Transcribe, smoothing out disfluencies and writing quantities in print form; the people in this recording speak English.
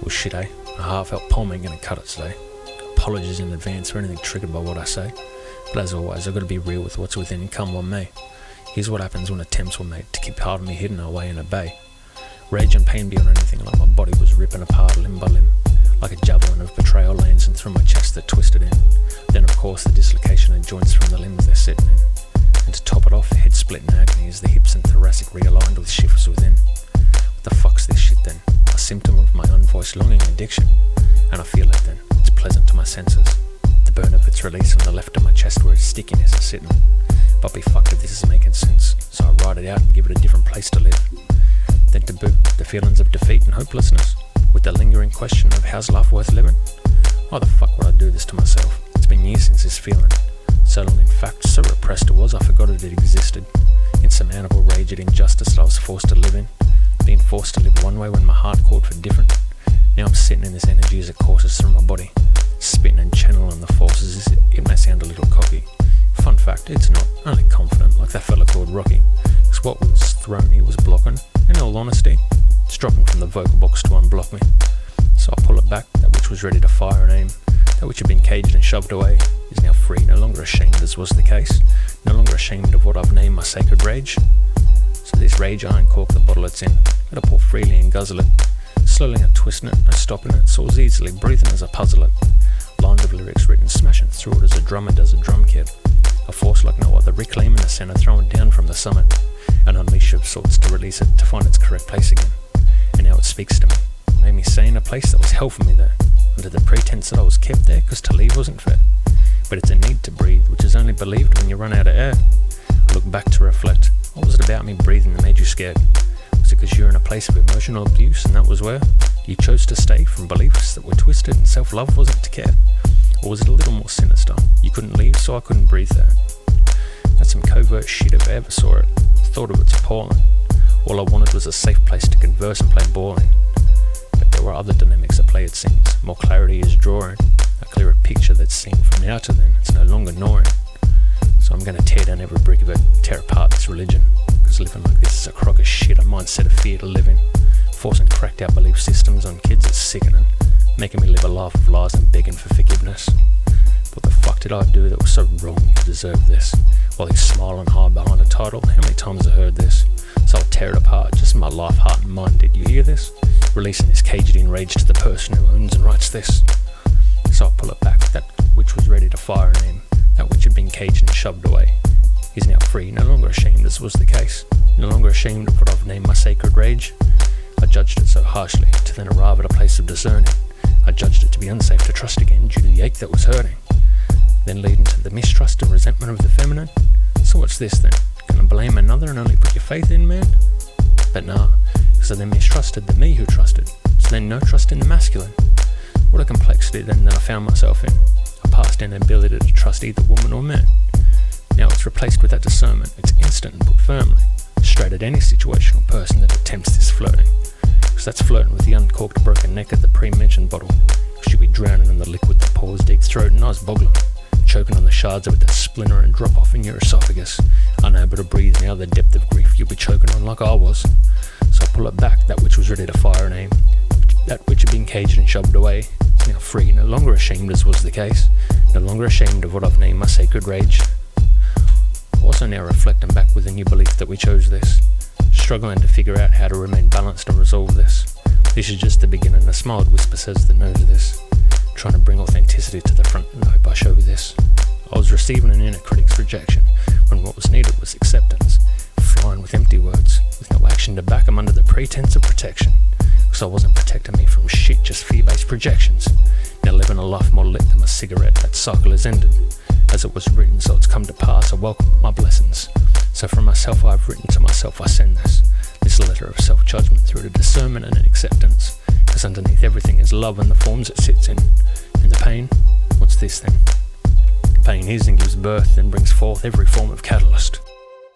Well shit, eh? A heartfelt poem ain't gonna cut it today. Apologies in advance for anything triggered by what I say. But as always, I've got to be real with what's within and come on me. Here's what happens when attempts were made to keep part of me hidden away in a bay. Rage and pain beyond anything, like my body was ripping apart limb by limb. Like a javelin of betrayal lancing through my chest that twisted in. Then of course the dislocation of joints from the limbs they're sitting in. And to top it off, head split in agony as the hips and thoracic realigned with shifts within. What the fuck's this shit then? A symptom of my unvoiced longing addiction. And I feel it then, it's pleasant to my senses. The burn of its release on the left of my chest where its stickiness is sitting. But be fucked if this is making sense, so I write it out and give it a different place to live. Then to boot, the feelings of defeat and hopelessness, with the lingering question of how's life worth living? Why the fuck would I do this to myself? It's been years since this feeling. So long in fact, so repressed it was I forgot it existed. Insurmountable rage at injustice that I was forced to live in. Being forced to live one way when my heart called for different. Now I'm sitting in this energy as it courses through my body. Spitting and channeling the forces, it may sound a little cocky. Fun fact, it's not, only confident, like that fella called Rocky. Cause what was thrown here was blocking, in all honesty. It's dropping from the vocal box to unblock me. So I pull it back, that which was ready to fire and aim. That which had been caged and shoved away is now free, no longer ashamed as was the case. No longer ashamed of what I've named my sacred rage. So this rage I uncork the bottle it's in. Let it pour freely and guzzle it. Slowly I'm twisting it, no stopping it, soars easily, breathing as I puzzle it. Lines of lyrics written, smashing through it as a drummer does a drum kit. A force like no other, reclaiming the centre, thrown down from the summit. An unleash of sorts to release it, to find its correct place again. And now it speaks to me, made me stay in a place that was hell for me there, under the pretense that I was kept there, cause to leave wasn't fair. But it's a need to breathe, which is only believed when you run out of air. I look back to reflect, what was it about me breathing that made you scared? Was it because you're in a place of emotional abuse and that was where you chose to stay from beliefs that were twisted and self-love wasn't to care? Or was it a little more sinister? You couldn't leave, so I couldn't breathe there. That's some covert shit if I ever saw it. Thought of it's appalling. All I wanted was a safe place to converse and play ball in. But there were other dynamics at play, it seems. More clarity is drawing. A clearer picture that's seen from now to then. It's no longer gnawing. So I'm going to tear down every brick of it, tear apart this religion. Because living like this is a crock of shit, a mindset of fear to live in. Forcing cracked out belief systems on kids is sickening. Making me live a life of lies and begging for forgiveness. What the fuck did I do that was so wrong to deserve this? While he's smiling hard behind a title, how many times have I heard this? So I'll tear it apart, just my life, heart and mind. Did you hear this? Releasing this caged-in rage to the person who owns and writes this. So I'll pull it back, that which was ready to fire and aim, that which had been caged and shoved away. He's now free, no longer ashamed as was the case, no longer ashamed of what I've named my sacred rage. I judged it so harshly, to then arrive at a place of discerning. I judged it to be unsafe to trust again due to the ache that was hurting. Then leading to the mistrust and resentment of the feminine. So what's this then? Can I blame another and only put your faith in, man? But nah, because I then mistrusted the me who trusted. So then no trust in the masculine. What a complexity then that I found myself in. A past inability to trust either woman or man. Now it's replaced with that discernment. It's instant and put firmly, straight at any situation or person that attempts this flirting. Because that's flirting with the uncorked broken neck of the pre-mentioned bottle. She'll be drowning in the liquid that pours deep throat and eyes boggling. Choking on the shards of it that splinter and drop off in your esophagus. Unable to breathe now, the depth of grief you'll be choking on like I was. So I pull it back, that which was ready to fire and aim. That which had been caged and shoved away is now free, no longer ashamed as was the case. No longer ashamed of what I've named my sacred rage. Also now reflecting back with a new belief that we chose this. Struggling to figure out how to remain balanced and resolve this. This is just the beginning, a smiled whisper says that knows this. Trying to bring authenticity to the front and I hope I show this. I was receiving an inner critic's rejection when what was needed was acceptance. Flying with empty words, with no action to back them under the pretense of protection. Because I wasn't protecting me from shit, just fear-based projections. Now living a life more lit than my cigarette, that cycle has ended. As it was written, so it's come to pass, I welcome my blessings. So from myself I've written, to myself I send this letter of self-judgment through to discernment and an acceptance. Because underneath everything is love and the forms it sits in. And the pain, what's this then? Pain is and gives birth and brings forth every form of catalyst.